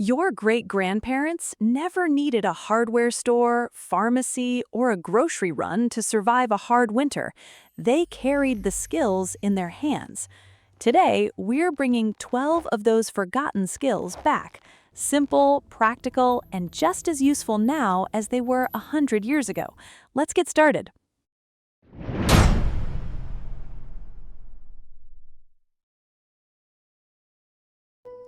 Your great-grandparents never needed a hardware store, pharmacy, or a grocery run to survive a hard winter. They carried the skills in their hands. Today, we're bringing 12 of those forgotten skills back. Simple, practical, and just as useful now as they were 100 years ago. Let's get started.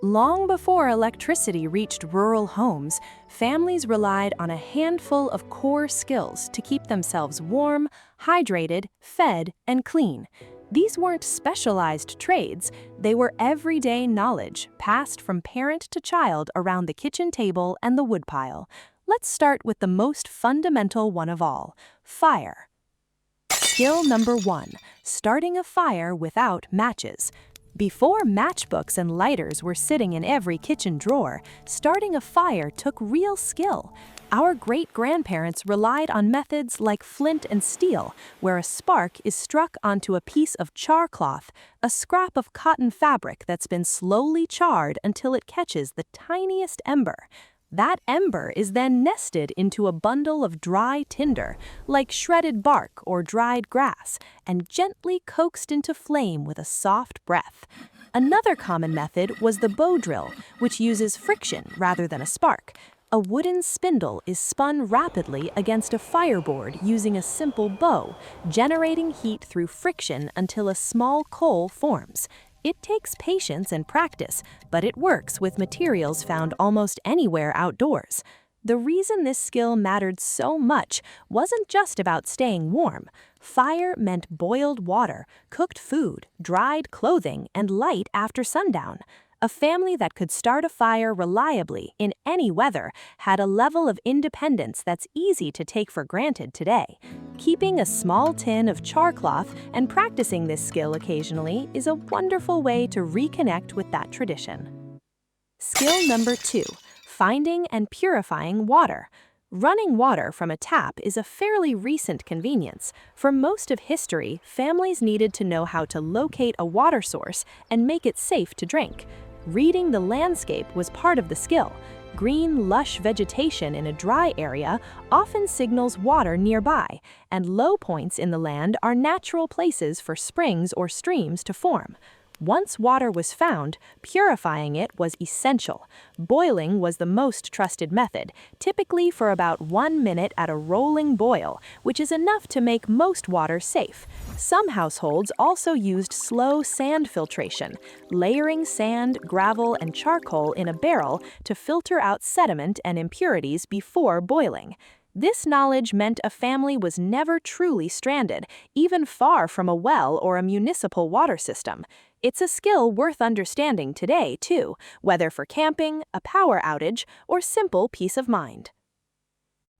Long before electricity reached rural homes, families relied on a handful of core skills to keep themselves warm, hydrated, fed, and clean. These weren't specialized trades, they were everyday knowledge passed from parent to child around the kitchen table and the woodpile. Let's start with the most fundamental one of all: fire. Skill number 1: starting a fire without matches. Before matchbooks and lighters were sitting in every kitchen drawer, starting a fire took real skill. Our great-grandparents relied on methods like flint and steel, where a spark is struck onto a piece of char cloth, a scrap of cotton fabric that's been slowly charred until it catches the tiniest ember. That ember is then nested into a bundle of dry tinder, like shredded bark or dried grass, and gently coaxed into flame with a soft breath. Another common method was the bow drill, which uses friction rather than a spark. A wooden spindle is spun rapidly against a fireboard using a simple bow, generating heat through friction until a small coal forms. It takes patience and practice, but it works with materials found almost anywhere outdoors. The reason this skill mattered so much wasn't just about staying warm. Fire meant boiled water, cooked food, dried clothing, and light after sundown. A family that could start a fire reliably in any weather had a level of independence that's easy to take for granted today. Keeping a small tin of char cloth and practicing this skill occasionally is a wonderful way to reconnect with that tradition. Skill number 2: finding and purifying water. Running water from a tap is a fairly recent convenience. For most of history, families needed to know how to locate a water source and make it safe to drink. Reading the landscape was part of the skill. Green, lush vegetation in a dry area often signals water nearby, and low points in the land are natural places for springs or streams to form. Once water was found, purifying it was essential. Boiling was the most trusted method, typically for about 1 minute at a rolling boil, which is enough to make most water safe. Some households also used slow sand filtration, layering sand, gravel, and charcoal in a barrel to filter out sediment and impurities before boiling. This knowledge meant a family was never truly stranded, even far from a well or a municipal water system. It's a skill worth understanding today, too, whether for camping, a power outage, or simple peace of mind.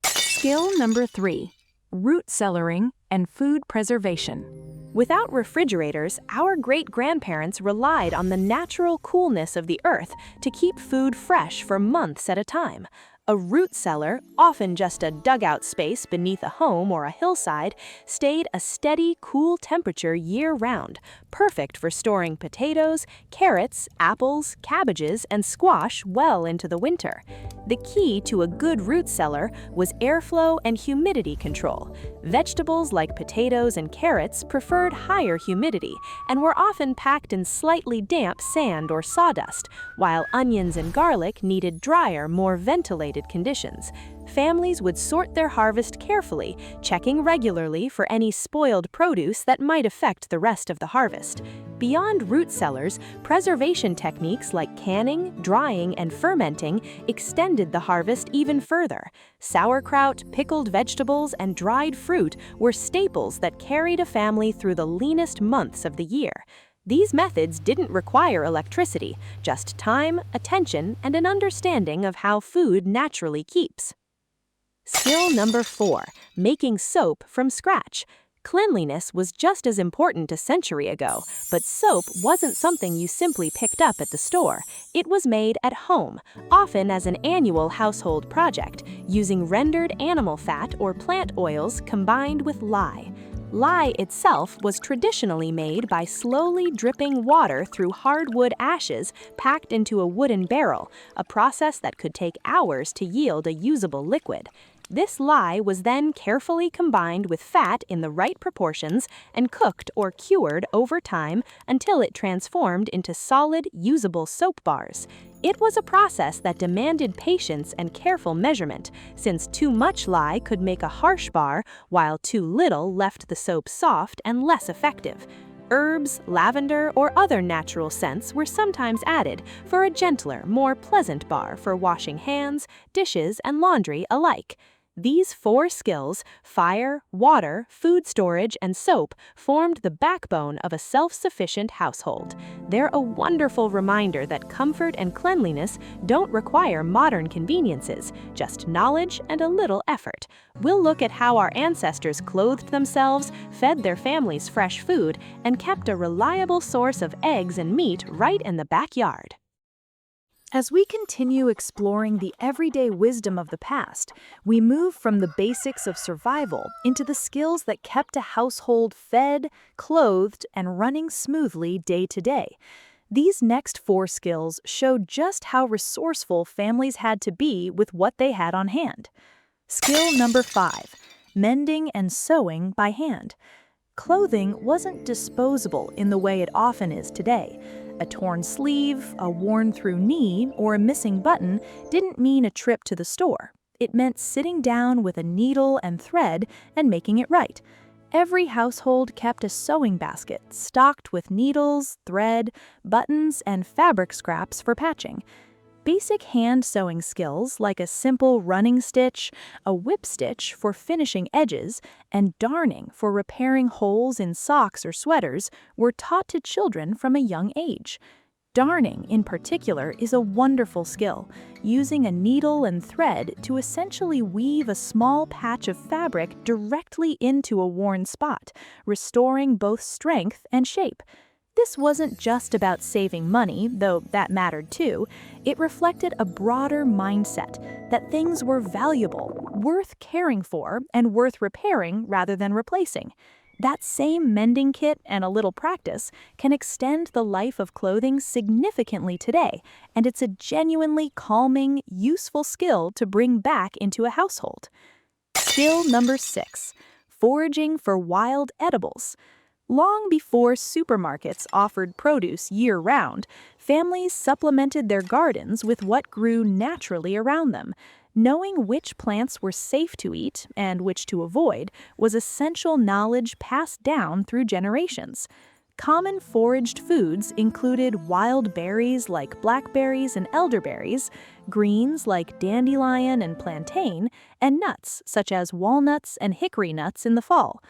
Skill number 3: root cellaring and food preservation. Without refrigerators, our great-grandparents relied on the natural coolness of the earth to keep food fresh for months at a time. A root cellar, often just a dugout space beneath a home or a hillside, stayed a steady, cool temperature year-round, perfect for storing potatoes, carrots, apples, cabbages, and squash well into the winter. The key to a good root cellar was airflow and humidity control. Vegetables like potatoes and carrots preferred higher humidity and were often packed in slightly damp sand or sawdust, while onions and garlic needed drier, more ventilated conditions. Families would sort their harvest carefully, checking regularly for any spoiled produce that might affect the rest of the harvest. Beyond root cellars, preservation techniques like canning, drying, and fermenting extended the harvest even further. Sauerkraut, pickled vegetables, and dried fruit were staples that carried a family through the leanest months of the year. These methods didn't require electricity, just time, attention, and an understanding of how food naturally keeps. Skill number 4: making soap from scratch. Cleanliness was just as important a century ago, but soap wasn't something you simply picked up at the store. It was made at home, often as an annual household project, using rendered animal fat or plant oils combined with lye. Lye itself was traditionally made by slowly dripping water through hardwood ashes packed into a wooden barrel, a process that could take hours to yield a usable liquid. This lye was then carefully combined with fat in the right proportions and cooked or cured over time until it transformed into solid, usable soap bars. It was a process that demanded patience and careful measurement, since too much lye could make a harsh bar, while too little left the soap soft and less effective. Herbs, lavender, or other natural scents were sometimes added for a gentler, more pleasant bar for washing hands, dishes, and laundry alike. These 4 skills, fire, water, food storage, and soap, formed the backbone of a self-sufficient household. They're a wonderful reminder that comfort and cleanliness don't require modern conveniences, just knowledge and a little effort. We'll look at how our ancestors clothed themselves, fed their families fresh food, and kept a reliable source of eggs and meat right in the backyard. As we continue exploring the everyday wisdom of the past, we move from the basics of survival into the skills that kept a household fed, clothed, and running smoothly day to day. These next 4 skills show just how resourceful families had to be with what they had on hand. Skill number 5, mending and sewing by hand. Clothing wasn't disposable in the way it often is today. A torn sleeve, a worn-through knee, or a missing button didn't mean a trip to the store. It meant sitting down with a needle and thread and making it right. Every household kept a sewing basket stocked with needles, thread, buttons, and fabric scraps for patching. Basic hand sewing skills like a simple running stitch, a whip stitch for finishing edges, and darning for repairing holes in socks or sweaters were taught to children from a young age. Darning, in particular, is a wonderful skill, using a needle and thread to essentially weave a small patch of fabric directly into a worn spot, restoring both strength and shape. This wasn't just about saving money, though that mattered too. It reflected a broader mindset that things were valuable, worth caring for, and worth repairing rather than replacing. That same mending kit and a little practice can extend the life of clothing significantly today, and it's a genuinely calming, useful skill to bring back into a household. Skill number 6, foraging for wild edibles. Long before supermarkets offered produce year-round, families supplemented their gardens with what grew naturally around them. Knowing which plants were safe to eat and which to avoid was essential knowledge passed down through generations. Common foraged foods included wild berries like blackberries and elderberries, greens like dandelion and plantain, and nuts such as walnuts and hickory nuts in the fall.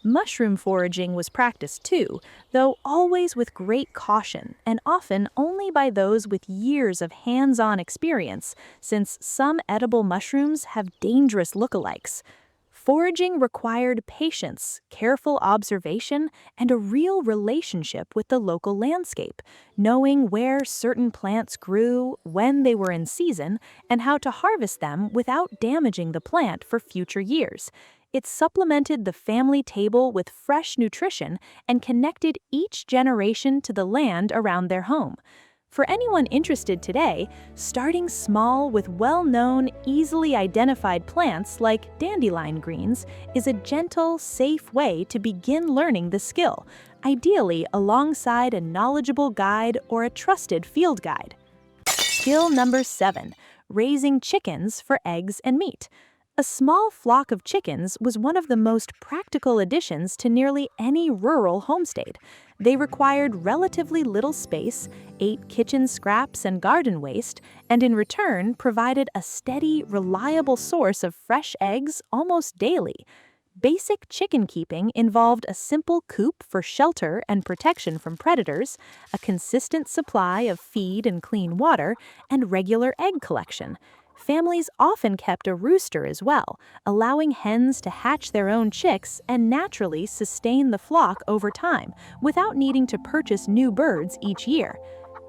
Mushroom foraging was practiced too, though always with great caution and often only by those with years of hands-on experience, since some edible mushrooms have dangerous lookalikes. Foraging required patience, careful observation, and a real relationship with the local landscape, knowing where certain plants grew, when they were in season, and how to harvest them without damaging the plant for future years. It supplemented the family table with fresh nutrition and connected each generation to the land around their home. For anyone interested today, starting small with well-known, easily identified plants like dandelion greens is a gentle, safe way to begin learning the skill, ideally alongside a knowledgeable guide or a trusted field guide. Skill number 7, raising chickens for eggs and meat. A small flock of chickens was one of the most practical additions to nearly any rural homestead. They required relatively little space, ate kitchen scraps and garden waste, and in return provided a steady, reliable source of fresh eggs almost daily. Basic chicken keeping involved a simple coop for shelter and protection from predators, a consistent supply of feed and clean water, and regular egg collection. Families often kept a rooster as well, allowing hens to hatch their own chicks and naturally sustain the flock over time without needing to purchase new birds each year.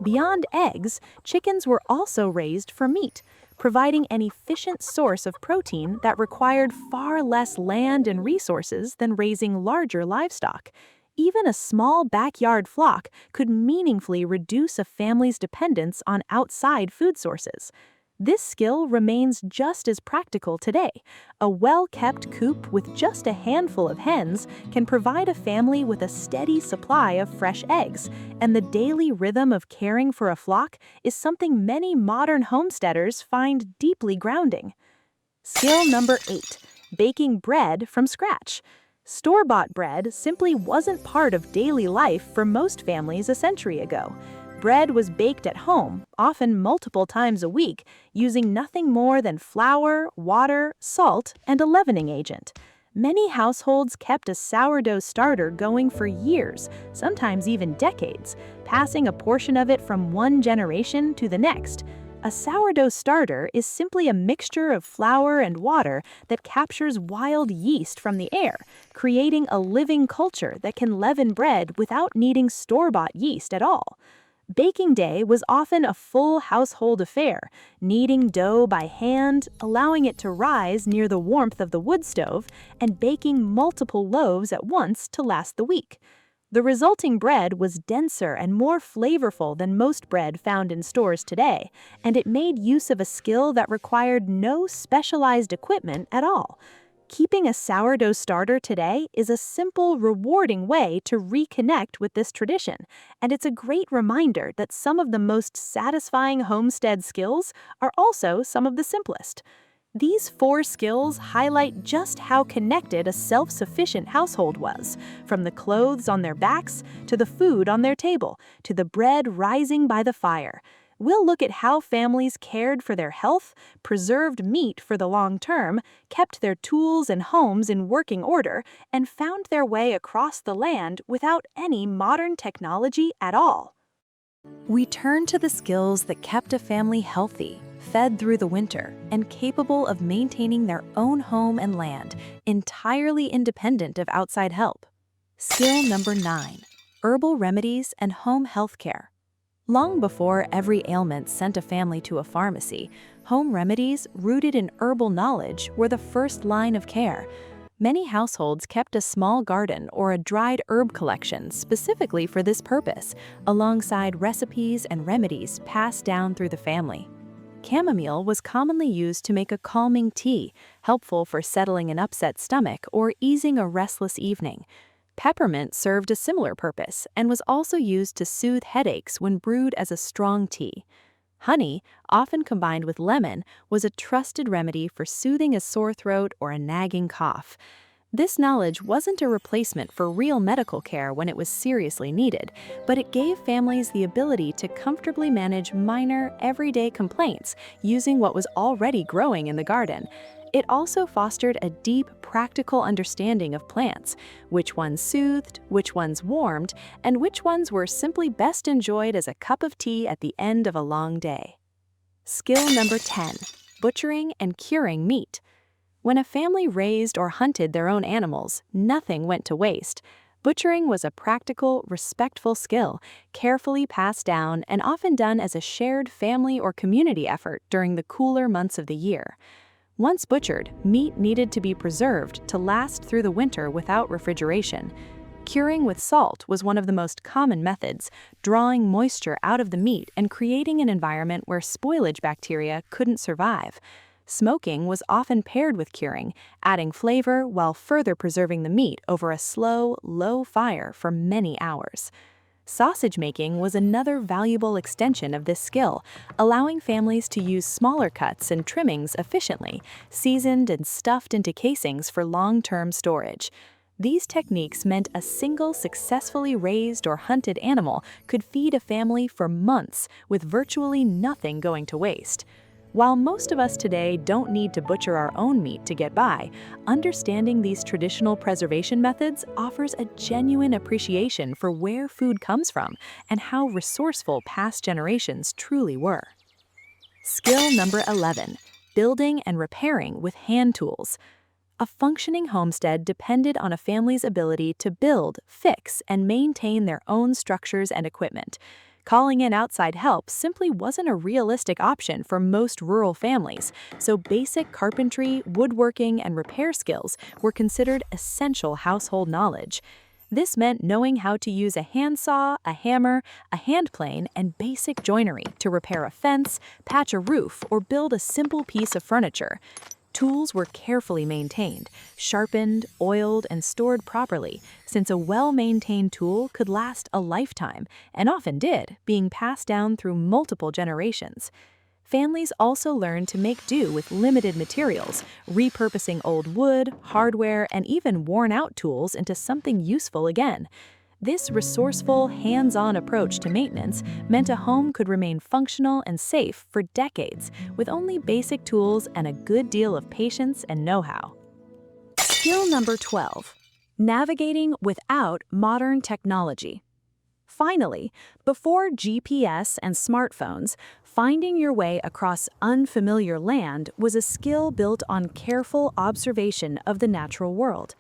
Beyond eggs, chickens were also raised for meat. providing an efficient source of protein that required far less land and resources than raising larger livestock. Even a small backyard flock could meaningfully reduce a family's dependence on outside food sources. This skill remains just as practical today. A well-kept coop with just a handful of hens can provide a family with a steady supply of fresh eggs, and the daily rhythm of caring for a flock is something many modern homesteaders find deeply grounding. Skill number 8, baking bread from scratch. Store-bought bread simply wasn't part of daily life for most families a century ago. Bread was baked at home, often multiple times a week, using nothing more than flour, water, salt, and a leavening agent. Many households kept a sourdough starter going for years, sometimes even decades, passing a portion of it from one generation to the next. A sourdough starter is simply a mixture of flour and water that captures wild yeast from the air, creating a living culture that can leaven bread without needing store-bought yeast at all. Baking day was often a full household affair, kneading dough by hand, allowing it to rise near the warmth of the wood stove, and baking multiple loaves at once to last the week. The resulting bread was denser and more flavorful than most bread found in stores today, and it made use of a skill that required no specialized equipment at all. Keeping a sourdough starter today is a simple, rewarding way to reconnect with this tradition, and it's a great reminder that some of the most satisfying homestead skills are also some of the simplest. These 4 skills highlight just how connected a self-sufficient household was, from the clothes on their backs, to the food on their table, to the bread rising by the fire. We'll look at how families cared for their health, preserved meat for the long term, kept their tools and homes in working order, and found their way across the land without any modern technology at all. We turn to the skills that kept a family healthy, fed through the winter, and capable of maintaining their own home and land, entirely independent of outside help. Skill number 9, herbal remedies and home health care. Long before every ailment sent a family to a pharmacy, home remedies rooted in herbal knowledge were the first line of care. Many households kept a small garden or a dried herb collection specifically for this purpose, alongside recipes and remedies passed down through the family. Chamomile was commonly used to make a calming tea, helpful for settling an upset stomach or easing a restless evening. Peppermint served a similar purpose and was also used to soothe headaches when brewed as a strong tea. Honey, often combined with lemon, was a trusted remedy for soothing a sore throat or a nagging cough. This knowledge wasn't a replacement for real medical care when it was seriously needed, but it gave families the ability to comfortably manage minor, everyday complaints using what was already growing in the garden. It also fostered a deep, practical understanding of plants, which ones soothed, which ones warmed, and which ones were simply best enjoyed as a cup of tea at the end of a long day. Skill number 10, butchering and curing meat. When a family raised or hunted their own animals, nothing went to waste. Butchering was a practical, respectful skill, carefully passed down and often done as a shared family or community effort during the cooler months of the year. Once butchered, meat needed to be preserved to last through the winter without refrigeration. Curing with salt was one of the most common methods, drawing moisture out of the meat and creating an environment where spoilage bacteria couldn't survive. Smoking was often paired with curing, adding flavor while further preserving the meat over a slow, low fire for many hours. Sausage making was another valuable extension of this skill, allowing families to use smaller cuts and trimmings efficiently, seasoned and stuffed into casings for long-term storage. These techniques meant a single successfully raised or hunted animal could feed a family for months with virtually nothing going to waste. While most of us today don't need to butcher our own meat to get by, understanding these traditional preservation methods offers a genuine appreciation for where food comes from and how resourceful past generations truly were. Skill number 11, building and repairing with hand tools. A functioning homestead depended on a family's ability to build, fix, and maintain their own structures and equipment. Calling in outside help simply wasn't a realistic option for most rural families, so basic carpentry, woodworking, and repair skills were considered essential household knowledge. This meant knowing how to use a handsaw, a hammer, a hand plane, and basic joinery to repair a fence, patch a roof, or build a simple piece of furniture. Tools were carefully maintained, sharpened, oiled, and stored properly, since a well-maintained tool could last a lifetime, and often did, being passed down through multiple generations. Families also learned to make do with limited materials, repurposing old wood, hardware, and even worn-out tools into something useful again. This resourceful, hands-on approach to maintenance meant a home could remain functional and safe for decades, with only basic tools and a good deal of patience and know-how. Skill number 12. Navigating without modern technology. Finally, before GPS and smartphones, finding your way across unfamiliar land was a skill built on careful observation of the natural world.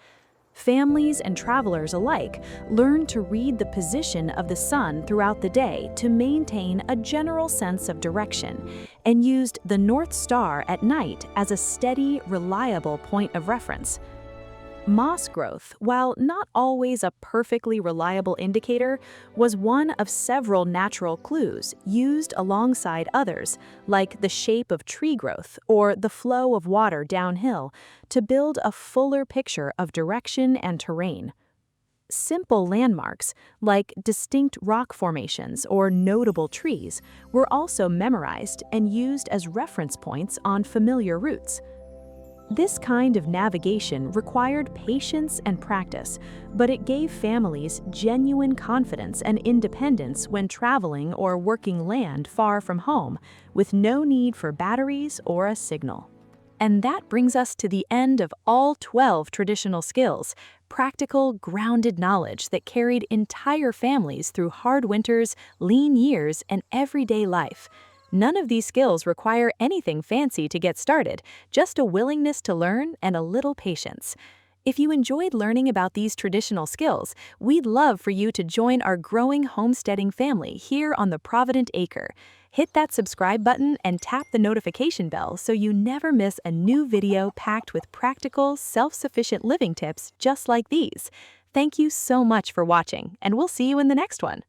Families and travelers alike learned to read the position of the sun throughout the day to maintain a general sense of direction, and used the North Star at night as a steady, reliable point of reference. Moss growth, while not always a perfectly reliable indicator, was one of several natural clues used alongside others, like the shape of tree growth or the flow of water downhill, to build a fuller picture of direction and terrain. Simple landmarks, like distinct rock formations or notable trees, were also memorized and used as reference points on familiar routes. This kind of navigation required patience and practice, but it gave families genuine confidence and independence when traveling or working land far from home, with no need for batteries or a signal. And that brings us to the end of all 12 traditional skills, practical, grounded knowledge that carried entire families through hard winters, lean years, and everyday life. None of these skills require anything fancy to get started, just a willingness to learn and a little patience. If you enjoyed learning about these traditional skills, we'd love for you to join our growing homesteading family here on the Provident Acre. Hit that subscribe button and tap the notification bell so you never miss a new video packed with practical, self-sufficient living tips just like these. Thank you so much for watching, and we'll see you in the next one.